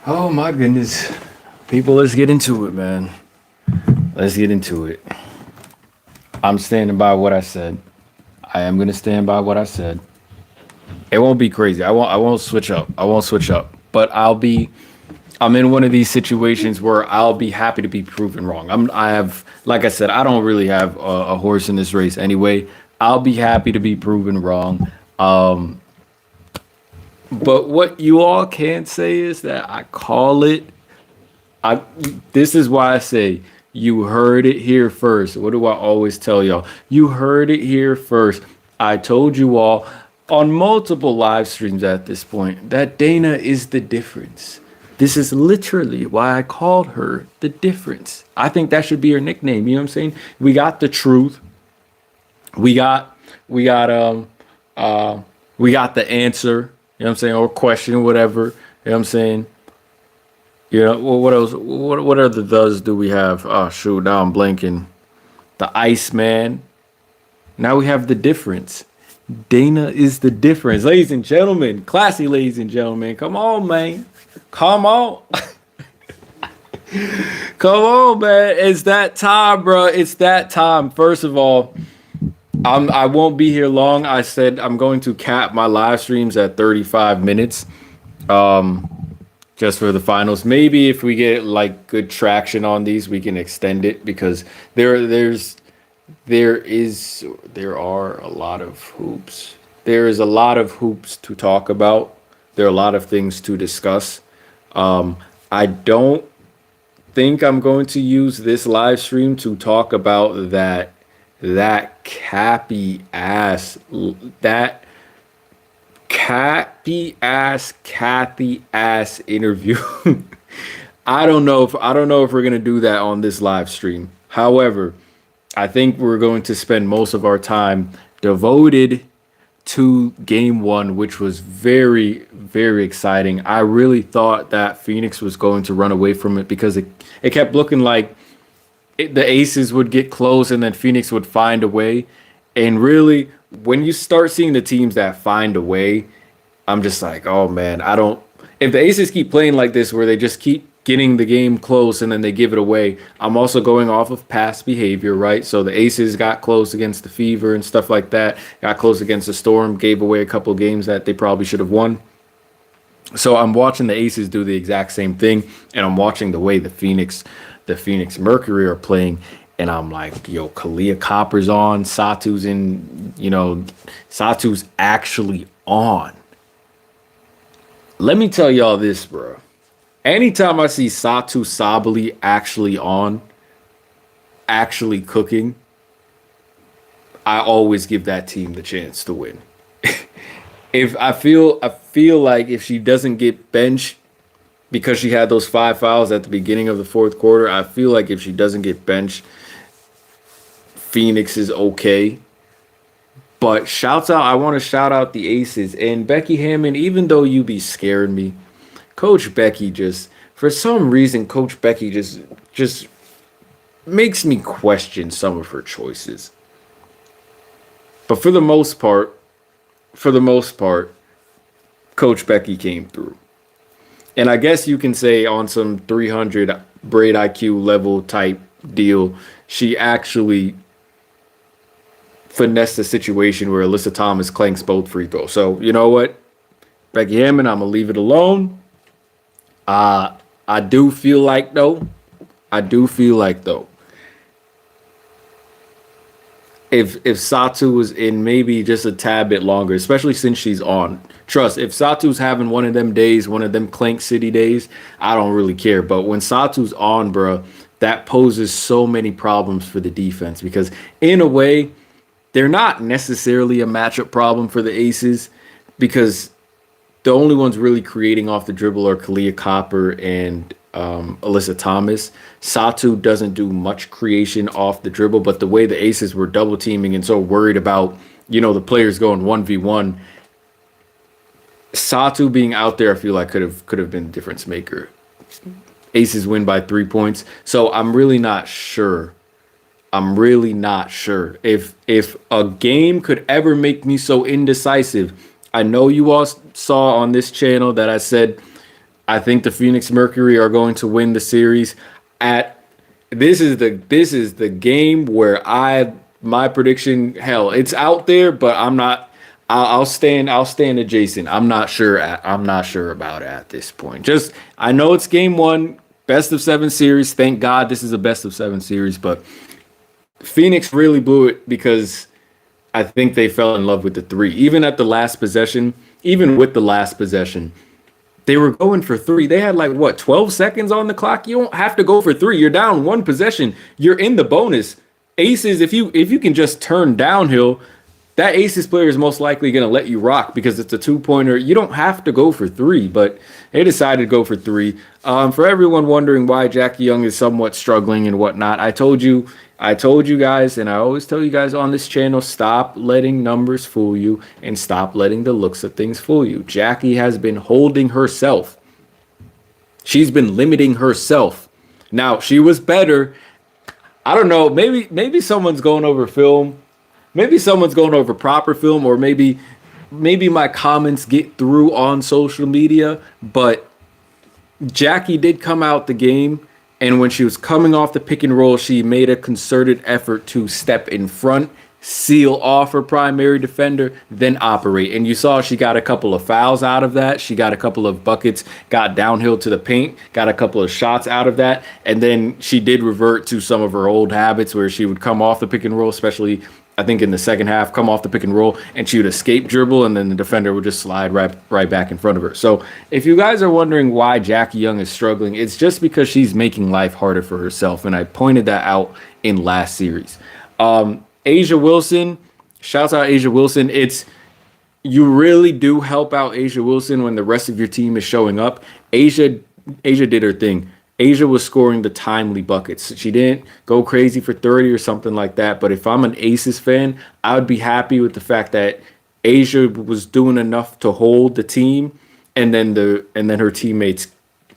Oh my goodness. People, let's get into it, man. Let's get into it. I'm standing by what I said. I am gonna stand by what I said. It won't be crazy. I won't switch up. I won't switch up. But I'm in one of these situations where I'll be happy to be proven wrong. I have, like I said, I don't really have a horse in this race anyway. I'll be happy to be proven wrong. But what you all can't say is that I call it. I This is why I say you heard it here first. What do I always tell y'all? You heard it here first. I told you all on multiple live streams at this point that Dana is the difference. This is literally why I called her the difference. I think that should be her nickname. You know what I'm saying? We got the truth. We got we got we got the answer. You know what I'm saying? Or question, whatever. You know what I'm saying? You know, well, what else? What other does do we have? Oh shoot, now I'm blanking. The Iceman. Now we have the difference. Dana is the difference. Ladies and gentlemen, classy ladies and gentlemen. Come on, man. Come on. Come on, man. It's that time, bro. It's that time. First of all, I won't be here long. I said I'm going to cap my live streams at 35 minutes. Just for the finals. Maybe if we get like good traction on these, we can extend it because there are a lot of hoops. There is a lot of hoops to talk about. There are a lot of things to discuss. I don't think I'm going to use this live stream to talk about that Kathy ass interview. I don't know if we're gonna do that on this live stream. However, I think we're going to spend most of our time devoted to game one, which was very, very exciting. I really thought that Phoenix was going to run away from it because it kept looking like the Aces would get close and then Phoenix would find a way. And really, when you start seeing the teams that find a way, I'm just like, oh man, I don't. If the Aces keep playing like this, where they just keep getting the game close and then they give it away, I'm also going off of past behavior, right? So the Aces got close against the Fever and stuff like that, got close against the Storm, gave away a couple games that they probably should have won. So I'm watching the Aces do the exact same thing, and I'm watching the way the Phoenix Mercury are playing, and I'm like, yo, Kalia Copper's on, Satu's in, Satu's actually on. Let me tell y'all this, bro. Anytime I see Satu Sabali actually on, actually cooking, I always give that team the chance to win. If I feel like if she doesn't get benched because she had those 5 fouls at the beginning of the fourth quarter, I feel like if she doesn't get benched, Phoenix is okay. But I want to shout out the Aces and Becky Hammond. Even though you be scaring me, Coach Becky for some reason, Coach Becky just makes me question some of her choices. But for the most part, Coach Becky came through. And I guess you can say on some 300 braid IQ level type deal, she actually finessed the situation where Alyssa Thomas clanks both free throws. So, you know what? Becky Hammond, I'm going to leave it alone. I do feel like, though, if Satu was in maybe just a tad bit longer, especially since she's on. Trust, if Satu's having one of them days, one of them Clank City days, I don't really care. But when Satu's on, bro, that poses so many problems for the defense because in a way, they're not necessarily a matchup problem for the Aces because the only ones really creating off the dribble are Kalia Copper and Alyssa Thomas. Satu doesn't do much creation off the dribble, but the way the Aces were double teaming and so worried about, the players going 1v1, Satu being out there, I feel like could have been the difference maker. Aces win by 3 points. So I'm really not sure if a game could ever make me so indecisive. I know you all saw on this channel that I said I think the Phoenix Mercury are going to win the series. At this is the game where my prediction. Hell, it's out there, but I'm not. I'll stand adjacent. I'm not sure about it at this point. Just I know it's game one, best of seven series. Thank God this is a best of seven series, but Phoenix really blew it because I think they fell in love with the three. Even at the last possession, even with the last possession, they were going for three. They had like what, 12 seconds on the clock? You don't have to go for three. You're down one possession. You're in the bonus. Aces, if you can just turn downhill, that Aces player is most likely going to let you rock because it's a two-pointer. You don't have to go for three, but they decided to go for three. For everyone wondering why Jackie Young is somewhat struggling and whatnot, I told you guys, and I always tell you guys on this channel, stop letting numbers fool you and stop letting the looks of things fool you. Jackie has been holding herself. She's been limiting herself. Now, she was better. I don't know. Maybe someone's going over film. Maybe someone's going over proper film, or maybe my comments get through on social media, but Jackie did come out the game, and when she was coming off the pick and roll, she made a concerted effort to step in front, seal off her primary defender, then operate. And you saw she got a couple of fouls out of that. She got a couple of buckets, got downhill to the paint, got a couple of shots out of that. And then she did revert to some of her old habits where she would come off the pick and roll, especially I think in the second half, come off the pick and roll, and she would escape dribble, and then the defender would just slide right back in front of her. So if you guys are wondering why Jackie Young is struggling, it's just because she's making life harder for herself, and I pointed that out in last series. Asia Wilson, shouts out Asia Wilson. You really do help out Asia Wilson when the rest of your team is showing up. Asia did her thing. Asia was scoring the timely buckets. She didn't go crazy for 30 or something like that. But if I'm an Aces fan, I would be happy with the fact that Asia was doing enough to hold the team, and then her teammates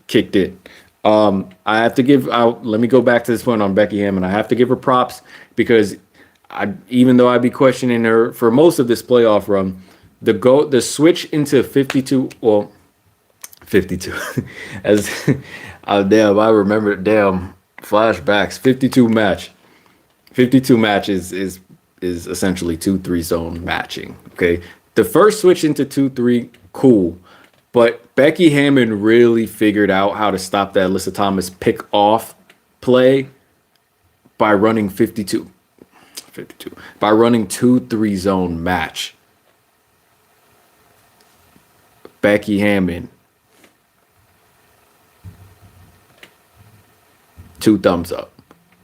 kicked in. I have to give out. Let me go back to this point on Becky Hammon. I have to give her props because even though I'd be questioning her for most of this playoff run, the switch into 52. Well, 52 as. Damn, I remember. Damn, flashbacks. 52 match. 52 match is essentially 2-3 zone matching. Okay, the first switch into 2-3, cool, but Becky Hammon really figured out how to stop that Alyssa Thomas pick off play by running 52 by running 2-3 zone match. Becky Hammon. 2 thumbs up.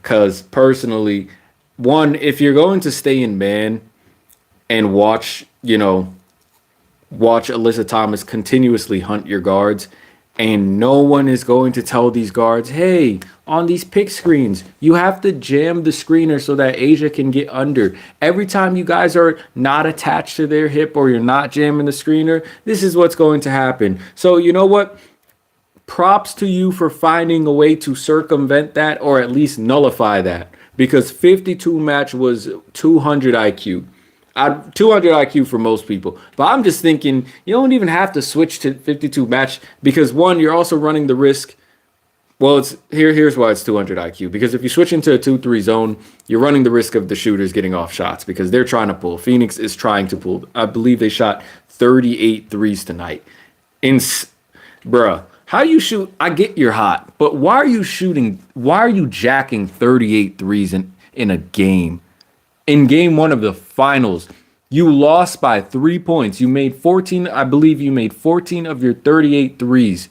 Because personally, one, if you're going to stay in man and watch Alyssa Thomas continuously hunt your guards, and no one is going to tell these guards, hey, on these pick screens, you have to jam the screener so that Asia can get under. Every time you guys are not attached to their hip or you're not jamming the screener, this is what's going to happen. So you know what? Props to you for finding a way to circumvent that or at least nullify that, because 52 match was 200 IQ. 200 IQ for most people. But I'm just thinking you don't even have to switch to 52 match because, one, you're also running the risk. Well, here's why it's 200 IQ. Because if you switch into a 2-3 zone, you're running the risk of the shooters getting off shots because they're trying to pull. Phoenix is trying to pull. I believe they shot 38 threes tonight. Bruh. How you shoot? I get you're hot, but why are you shooting? Why are you jacking 38 threes in a game? In game one of the finals, you lost by 3 points. You made 14. I believe you made 14 of your 38 threes.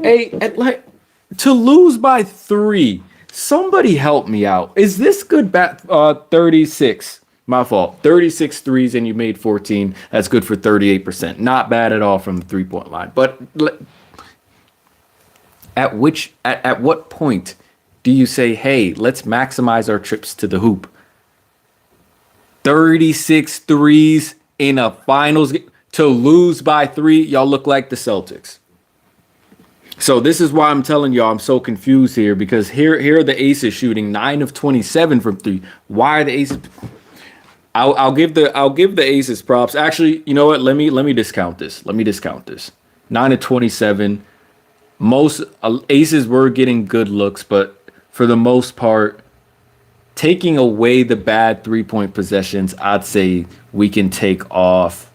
Hey, to lose by 3. Somebody help me out. Is this good? 36. My fault. 36 threes and you made 14. That's good for 38%. Not bad at all from the 3-point line. But at what point do you say, hey, let's maximize our trips to the hoop? 36 threes in a finals to lose by 3. Y'all look like the Celtics. So this is why I'm telling y'all I'm so confused here, because here are the Aces shooting 9 of 27 from 3. Why are the Aces? I'll give the Aces props. Actually, you know what? Let me discount this. 9 of 27. Most aces were getting good looks, but for the most part, taking away the bad 3 point possessions, I'd say we can take off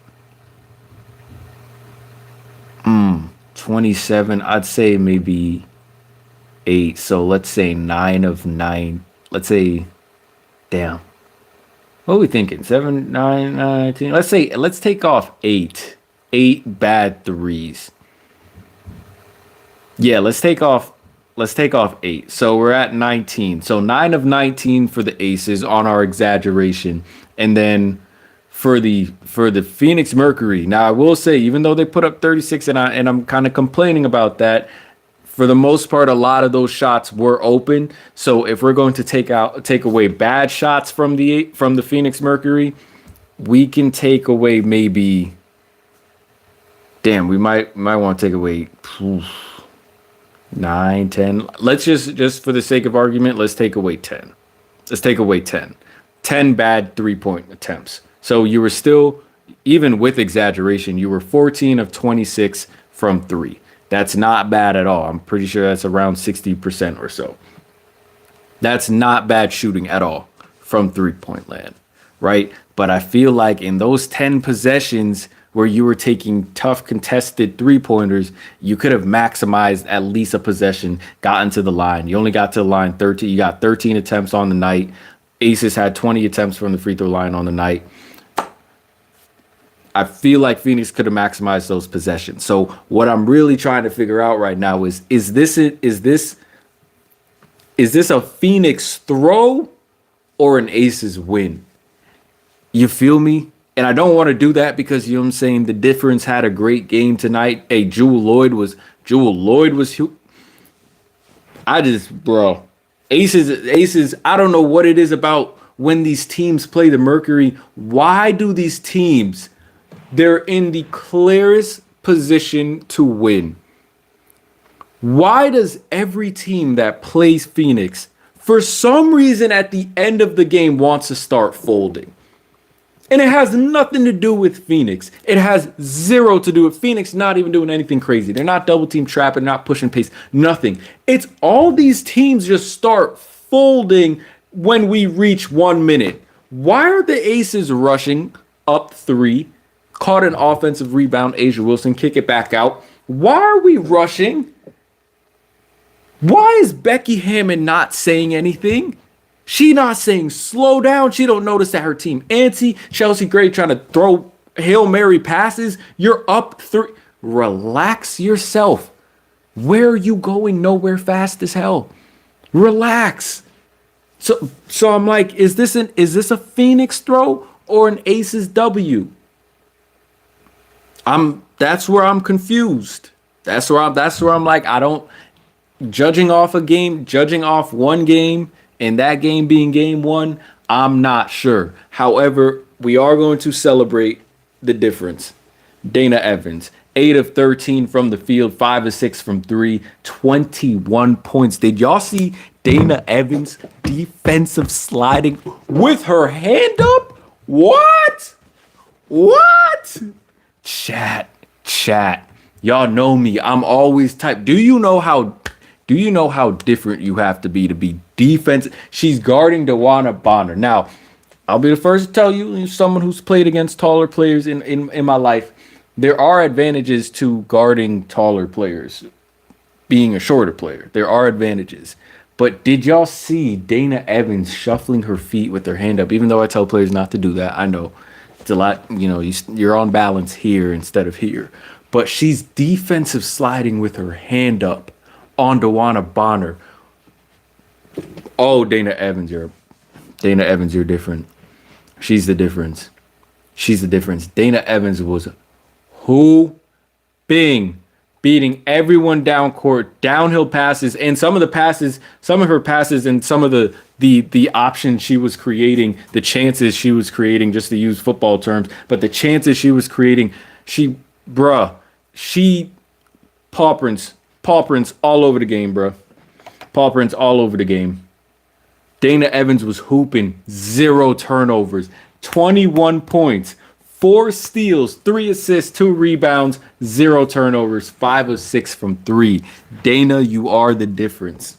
27. I'd say maybe 8. So let's say 9 of 9. Let's say, damn. What are we thinking? 7, 9, 19. Let's take off 8. 8 bad threes. Yeah, let's take off 8. So we're at 19. So 9 of 19 for the aces on our exaggeration. And then for the Phoenix Mercury. Now I will say, even though they put up 36 and I'm kind of complaining about that, for the most part, a lot of those shots were open. So if we're going to take away bad shots from the Phoenix Mercury, we can take away maybe. Damn, we might want to take away 9, 10. Let's just for the sake of argument, let's take away 10. Let's take away 10. 10 bad 3 point attempts. So you were still, even with exaggeration, you were 14 of 26 from 3. That's not bad at all. I'm pretty sure that's around 60% or so. That's not bad shooting at all from 3 point land, right? But I feel like in those 10 possessions where you were taking tough contested 3 pointers, you could have maximized at least a possession, gotten to the line. You only got to the line 13. You got 13 attempts on the night. Aces had 20 attempts from the free throw line on the night. I feel like Phoenix could have maximized those possessions. So what I'm really trying to figure out right now is this a Phoenix throw or an Aces win? You feel me? And I don't want to do that because, you know what I'm saying, the difference had a great game tonight. Hey, Jewel Lloyd was bro. Aces, I don't know what it is about when these teams play the Mercury. Why do these teams, they're in the clearest position to win? Why does every team that plays Phoenix, for some reason at the end of the game, wants to start folding? And it has nothing to do with Phoenix. It has zero to do with Phoenix not even doing anything crazy. They're not double team trapping, not pushing pace, nothing. It's all these teams just start folding when we reach 1 minute. Why are the Aces rushing up 3? Caught an offensive rebound, Asia Wilson, kick it back out. Why are we rushing? Why is Becky Hammond not saying anything? She not saying slow down. She don't notice that her team antsy. Chelsea Gray trying to throw Hail Mary passes. You're up 3. Relax yourself. Where are you going? Nowhere fast as hell. Relax. So I'm like, is this a Phoenix throw or an Aces W? That's where I'm confused. That's where I'm like, I don't, judging off one game and that game being game 1, I'm not sure. However, we are going to celebrate the difference. Dana Evans, 8 of 13 from the field, 5 of 6 from 3, 21 points. Did y'all see Dana Evans defensive sliding with her hand up? What? Chat. Y'all know me. I'm always type. Do you know how different you have to be defensive? She's guarding DeWanna Bonner. Now, I'll be the first to tell you, someone who's played against taller players in my life, there are advantages to guarding taller players, being a shorter player. There are advantages. But did y'all see Dana Evans shuffling her feet with her hand up? Even though I tell players not to do that, I know it's a lot, you're on balance here instead of here. But she's defensive sliding with her hand up on DeWanna Bonner. Oh, Dana Evans, you're different. She's the difference. Dana Evans was beating everyone down court, downhill passes, and some of her passes and some of the options she was creating, the chances she was creating, just to use football terms, but the chances she was creating, paw prints all over the game, bruh. Paw prints all over the game. Dana Evans was hooping, 0 turnovers, 21 points, 4 steals, 3 assists, 2 rebounds, 0 turnovers, 5 of 6 from 3. Dana, you are the difference.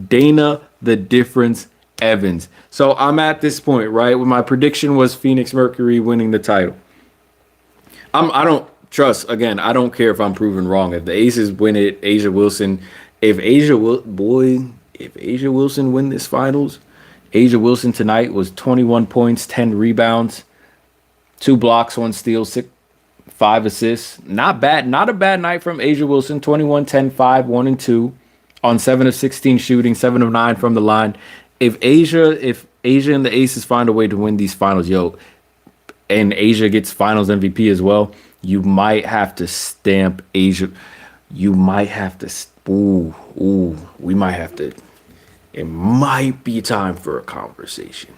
Dana, the difference, Evans. So I'm at this point, right? When my prediction was Phoenix Mercury winning the title. I don't trust, again, I don't care if I'm proven wrong. If the Aces win it, Asia Wilson, if Asia Wilson win this finals, Asia Wilson tonight was 21 points, 10 rebounds, 2 blocks, 1 steal, 5 assists. Not bad. Not a bad night from Asia Wilson. 21, 10, 5, 1 and 2 on 7 of 16 shooting, 7 of 9 from the line. If Asia and the Aces find a way to win these finals, and Asia gets finals MVP as well, you might have to stamp Asia. You might have to. We might have to. It might be time for a conversation.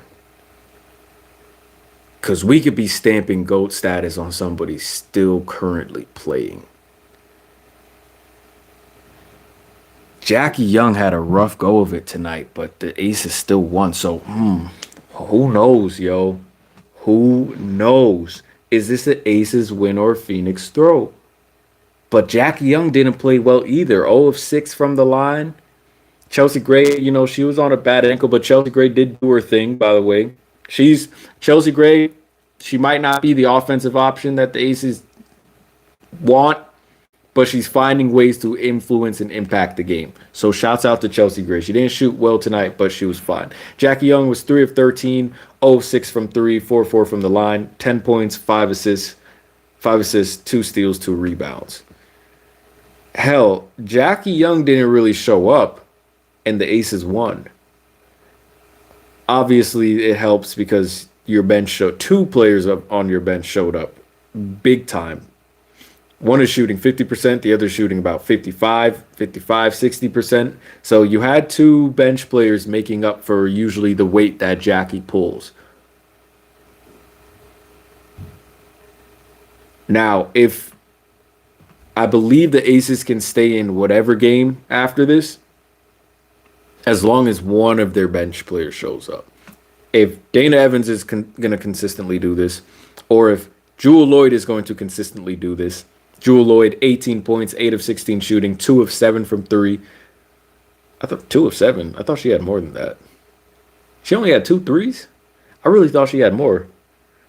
Because we could be stamping GOAT status on somebody still currently playing. Jackie Young had a rough go of it tonight, but the Aces still won. So, who knows, yo? Who knows? Is this the Aces win or Phoenix throw? But Jackie Young didn't play well either. 0 of 6 from the line. Chelsea Gray, she was on a bad ankle, but Chelsea Gray did do her thing, by the way. Chelsea Gray, she might not be the offensive option that the Aces want, but she's finding ways to influence and impact the game. So shouts out to Chelsea Gray. She didn't shoot well tonight, but she was fine. Jackie Young was 3 of 13, 0 of 6 from 3, 4 of 4 from the line, 10 points, 5 assists, 2 steals, 2 rebounds. Hell, Jackie Young didn't really show up, and the Aces won. Obviously, it helps because your bench showed 2 players on your bench showed up big time. One is shooting 50%, the other shooting about 55, 60%. So you had 2 bench players making up for usually the weight that Jackie pulls. Now, if I believe the Aces can stay in whatever game after this, as long as one of their bench players shows up. If Dana Evans is going to consistently do this, or if Jewel Lloyd is going to consistently do this, Jewel Lloyd, 18 points, 8 of 16 shooting, 2 of 7 from 3. I thought 2 of 7. I thought she had more than that. She only had 2 threes? I really thought she had more.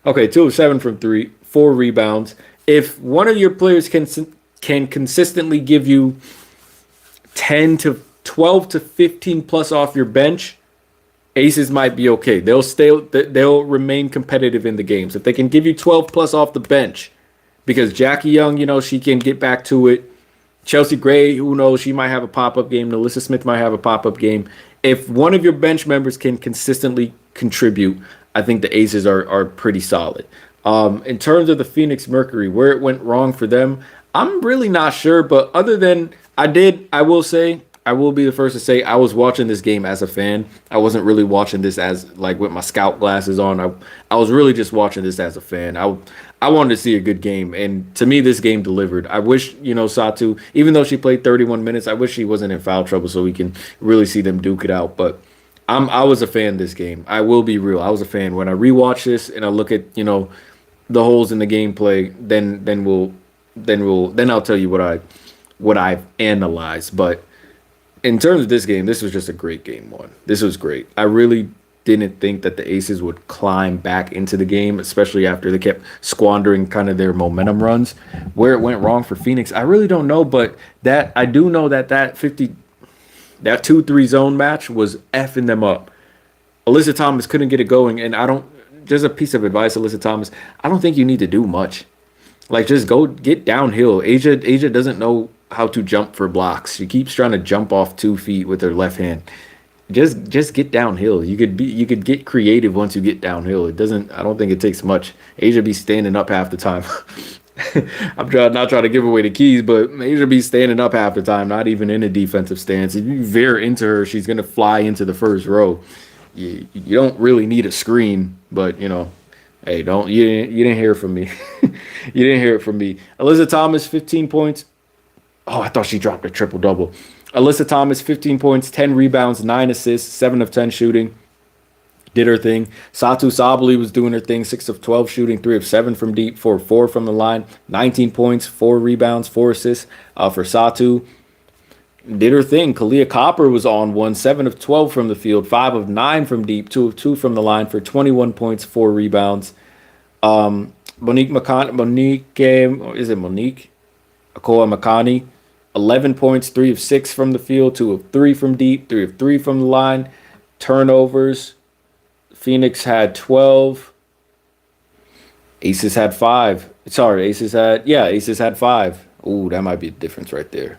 Okay, 2 of 7 from 3, 4 rebounds. If one of your players can consistently give you 12 to 15 plus off your bench, Aces might be okay. They'll remain competitive in the games. If they can give you 12 plus off the bench, because Jackie Young, she can get back to it. Chelsea Gray, who knows, she might have a pop-up game. Nalissa Smith might have a pop-up game. If one of your bench members can consistently contribute, I think the Aces are pretty solid. In terms of the Phoenix Mercury, where it went wrong for them, I'm really not sure. But other than I will be the first to say I was watching this game as a fan. I wasn't really watching this as with my scout glasses on. I was really just watching this as a fan. I wanted to see a good game, and to me, this game delivered. I wish Satu, even though she played 31 minutes, I wish she wasn't in foul trouble so we can really see them duke it out. But I was a fan of this game. I will be real. I was a fan. When I rewatch this and I look at the holes in the gameplay, then I'll tell you what I've analyzed. But in terms of this game, this was just a great game one. This was great. I really didn't think that the Aces would climb back into the game, especially after they kept squandering kind of their momentum runs. Where it went wrong for Phoenix, I really don't know, but that I do know that 2-3 zone match was effing them up. Alyssa Thomas couldn't get it going, and just a piece of advice, Alyssa Thomas, I don't think you need to do much. Just go get downhill. Asia doesn't know how to jump for blocks. She keeps trying to jump off 2 feet with her left hand. Just get downhill. You could get creative once you get downhill. I don't think it takes much. Asia be standing up half the time. I'm not trying to give away the keys, but Asia be standing up half the time, not even in a defensive stance. If you veer into her, she's gonna fly into the first row. You don't really need a screen, but hey, you didn't hear it from me. You didn't hear it from me. Alyssa Thomas, 15 points. Oh, I thought she dropped a triple-double. Alyssa Thomas, 15 points, 10 rebounds, 9 assists, 7 of 10 shooting. did her thing. Satu Sabali was doing her thing, 6 of 12 shooting, 3 of 7 from deep, 4 of 4 from the line, 19 points, 4 rebounds, 4 assists for Satu. Did her thing. Kalia Copper was on one, 7 of 12 from the field, 5 of 9 from deep, 2 of 2 from the line for 21 points, 4 rebounds. Monique, is it Monique? Akoa Makani, 11 points, 3 of 6 from the field, 2 of 3 from deep, 3 of 3 from the line. Turnovers. Phoenix had 12. Aces had 5. Aces had 5. Ooh, that might be the difference right there.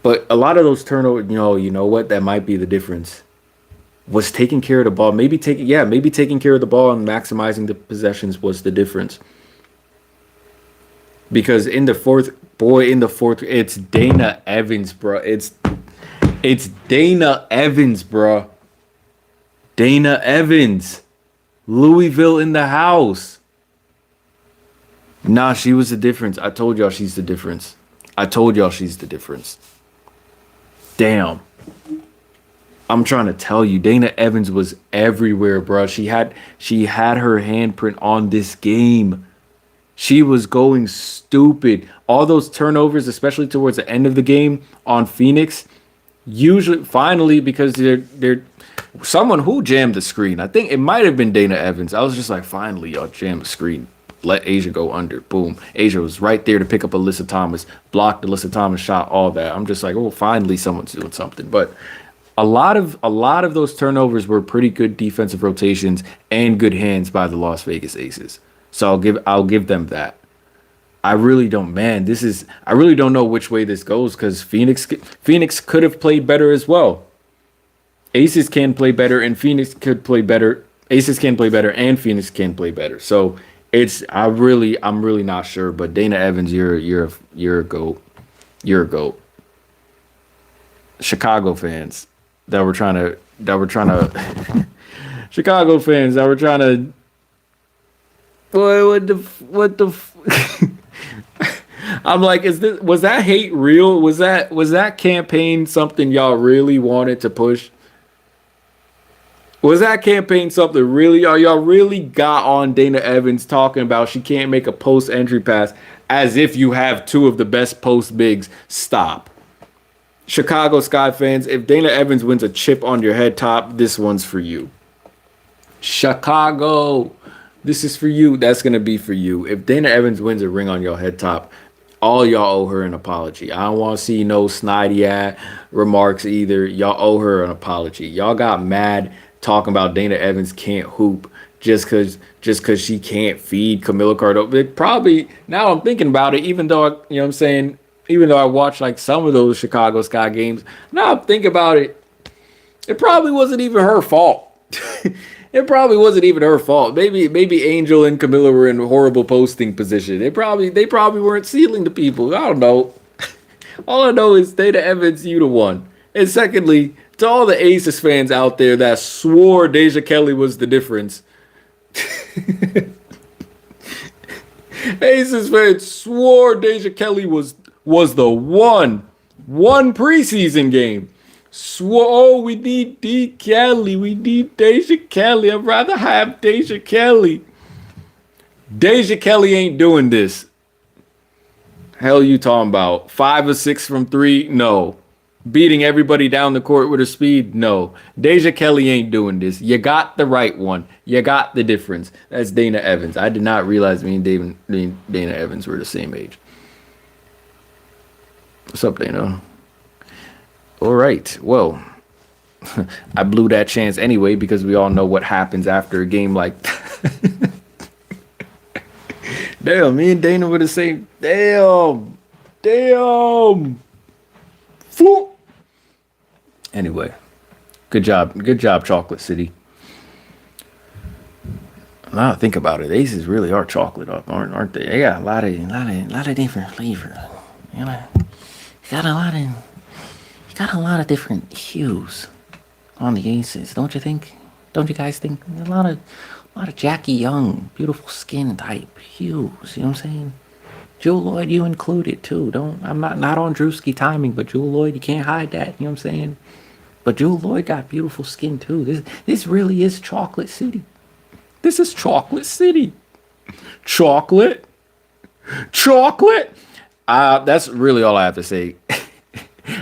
But a lot of those turnovers, you know what? That might be the difference. Was taking care of the ball. Maybe taking care of the ball and maximizing the possessions was the difference. Because in the fourth, it's Dana Evans, bro. It's Dana Evans, bro. Dana Evans. Louisville in the house. Nah, she was the difference. I told y'all she's the difference. Damn. I'm trying to tell you, Dana Evans was everywhere, bro. She had her handprint on this game. She was going stupid. All those turnovers, especially towards the end of the game on Phoenix, finally, because they're someone who jammed the screen. I think it might have been Dana Evans. I was just like, finally, y'all jammed the screen. Let Asia go under. Boom. Asia was right there to pick up Alyssa Thomas, blocked Alyssa Thomas shot, all that. I'm just like, oh, finally someone's doing something. But a lot of those turnovers were pretty good defensive rotations and good hands by the Las Vegas Aces. So I'll give them that. I really don't know which way this goes because Phoenix could have played better as well. Aces can play better and Phoenix could play better. Aces can play better and Phoenix can play better. So I'm really not sure. But Dana Evans, you're a GOAT. You're a GOAT. Chicago fans that were trying to Chicago fans that were trying to. Boy, what the I'm like, was that hate real? Was that campaign something y'all really wanted to push? Was that campaign something really y'all really got on Dana Evans talking about she can't make a post entry pass as if you have 2 of the best post bigs? Stop. Chicago Sky fans, if Dana Evans wins a chip on your head top, this one's for you. Chicago, this is for you. That's going to be for you. If Dana Evans wins a ring on your head top, all y'all owe her an apology. I don't want to see no snidey remarks either. Y'all owe her an apology. Y'all got mad talking about Dana Evans can't hoop just because she can't feed Camila Cardo. It probably, now I'm thinking about it, even though I watched like some of those Chicago Sky games, now I'm thinking about it, it probably wasn't even her fault. It probably wasn't even her fault. Maybe Angel and Camilla were in horrible posting position. They probably weren't sealing the people. I don't know. All I know is Dana Evans, you the one. And secondly, to all the Aces fans out there that swore Deja Kelly was the difference. Aces fans swore Deja Kelly was the one preseason game. Swore, we need D. Kelly. We need Deja Kelly. I'd rather have Deja Kelly. Deja Kelly ain't doing this. Hell you talking about? 5 or 6 from 3? No. Beating everybody down the court with her speed? No. Deja Kelly ain't doing this. You got the right one. You got the difference. That's Dana Evans. I did not realize me and Dana Evans were the same age. What's up, Dana? All right. Well, I blew that chance anyway because we all know what happens after a game like that. Damn, me and Dana were the same. Damn. Fool. Anyway, good job, Chocolate City. Now I think about it, Aces really are chocolate up, aren't they? They got a lot of different flavors. You know, got a lot of different hues on the Aces, don't you think? Don't you guys think? A lot of Jackie Young, beautiful skin type hues. You know what I'm saying? Jewel Lloyd, you included too. I'm not on Drewski timing, but Jewel Lloyd, you can't hide that. You know what I'm saying? But Jewel Lloyd got beautiful skin too. This really is Chocolate City. This is Chocolate City. Chocolate, chocolate. That's really all I have to say.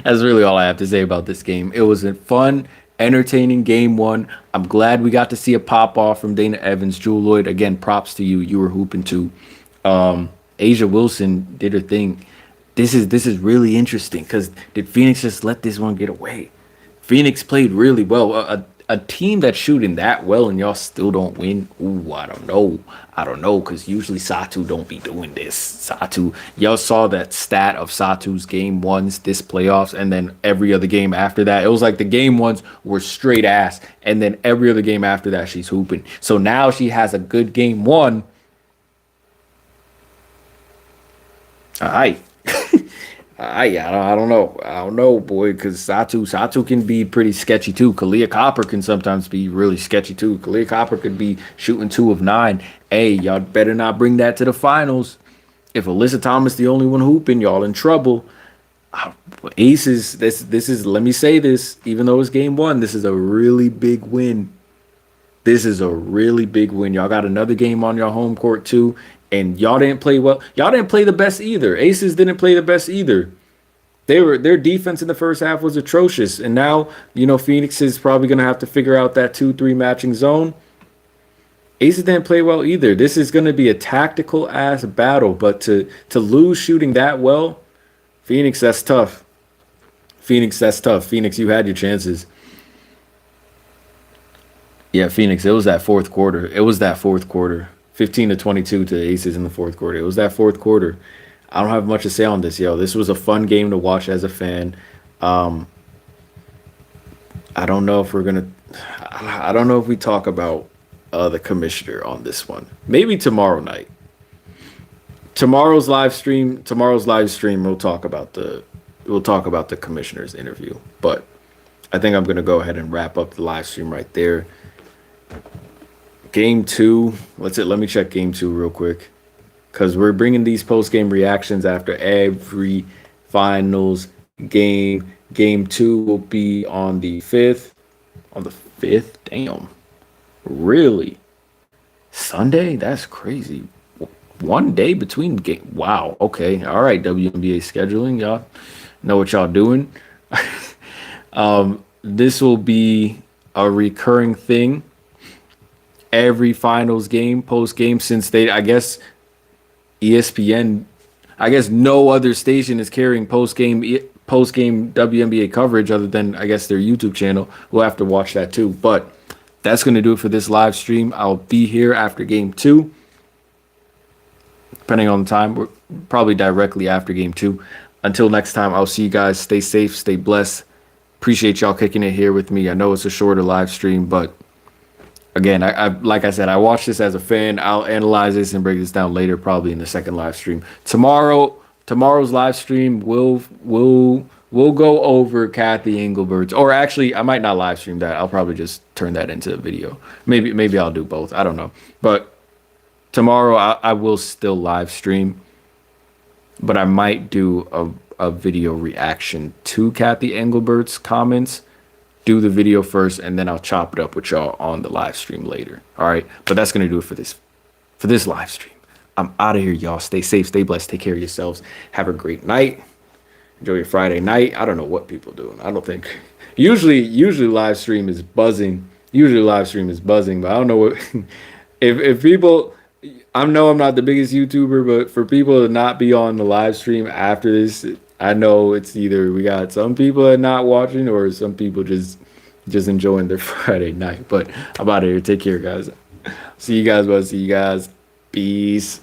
That's really all I have to say about this game. It was a fun, entertaining game one. I'm glad we got to see a pop off from Dana Evans. Jewel Lloyd, again, props to you. You were hooping too. Asia Wilson did her thing. This is really interesting because did Phoenix just let this one get away? Phoenix played really well. A team that's shooting that well and y'all still don't win. Ooh, I don't know. I don't know because usually Satu don't be doing this. Satu, y'all saw that stat of Satu's game ones this playoffs, and then every other game after that, it was like the game ones were straight ass, and then every other game after that she's hooping. So now she has a good game one. All right. I don't know. I don't know, boy, because Satu can be pretty sketchy too. Kalia Copper can sometimes be really sketchy too. Kalia Copper could be shooting 2 of 9. Hey, y'all better not bring that to the finals. If Alyssa Thomas the only one hooping, y'all in trouble. Aces, this is, let me say this, even though it's game one, this is a really big win. This is a really big win. Y'all got another game on your home court too. And y'all didn't play well. Y'all didn't play the best either. Aces didn't play the best either. Their defense in the first half was atrocious. And now, Phoenix is probably gonna have to figure out that 2-3 matching zone. Aces didn't play well either. This is gonna be a tactical ass battle, but to lose shooting that well, Phoenix, that's tough. Phoenix, that's tough. Phoenix, you had your chances. Yeah, Phoenix, it was that fourth quarter. It was that fourth quarter. 15-22 to the Aces in the fourth quarter. It was that fourth quarter. I don't have much to say on this, yo. This was a fun game to watch as a fan. I don't know if we're gonna. I don't know if we talk about the commissioner on this one. Maybe tomorrow night. Tomorrow's live stream. We'll talk about the commissioner's interview. But I think I'm gonna go ahead and wrap up the live stream right there. Game two. Let me check game two real quick, because we're bringing these post game reactions after every finals game. Game two will be on the 5th. On the 5th? Damn. Really? Sunday? That's crazy. One day between game. Wow. Okay. All right. WNBA scheduling. Y'all know what y'all doing. This will be a recurring thing. Every finals game, post game, since I guess ESPN, I guess no other station is carrying post game WNBA coverage other than, I guess, their YouTube channel. We'll have to watch that too. But that's going to do it for this live stream. I'll be here after game two, depending on the time. We're probably directly after game two. Until next time, I'll see you guys. Stay safe, stay blessed. Appreciate y'all kicking it here with me. I know it's a shorter live stream, but again, I like I said, I watched this as a fan. I'll analyze this and break this down later, probably in the second live stream. Tomorrow's live stream will go over Kathy Engelbert's, or actually, I might not live stream that. I'll probably just turn that into a video. Maybe I'll do both. I don't know. But tomorrow I will still live stream, but I might do a video reaction to Kathy Engelbert's comments. Do the video first, and then I'll chop it up with y'all on the live stream later. All right, but that's gonna do it for this live stream. I'm out of here, y'all. Stay safe, stay blessed, take care of yourselves. Have a great night. Enjoy your Friday night. I don't know what people doing. I don't think usually live stream is buzzing. But I don't know what if people. I know I'm not the biggest YouTuber, but for people to not be on the live stream after this, I know it's either we got some people that are not watching or some people just enjoying their Friday night. But I'm out of here. Take care, guys. See you guys. Peace.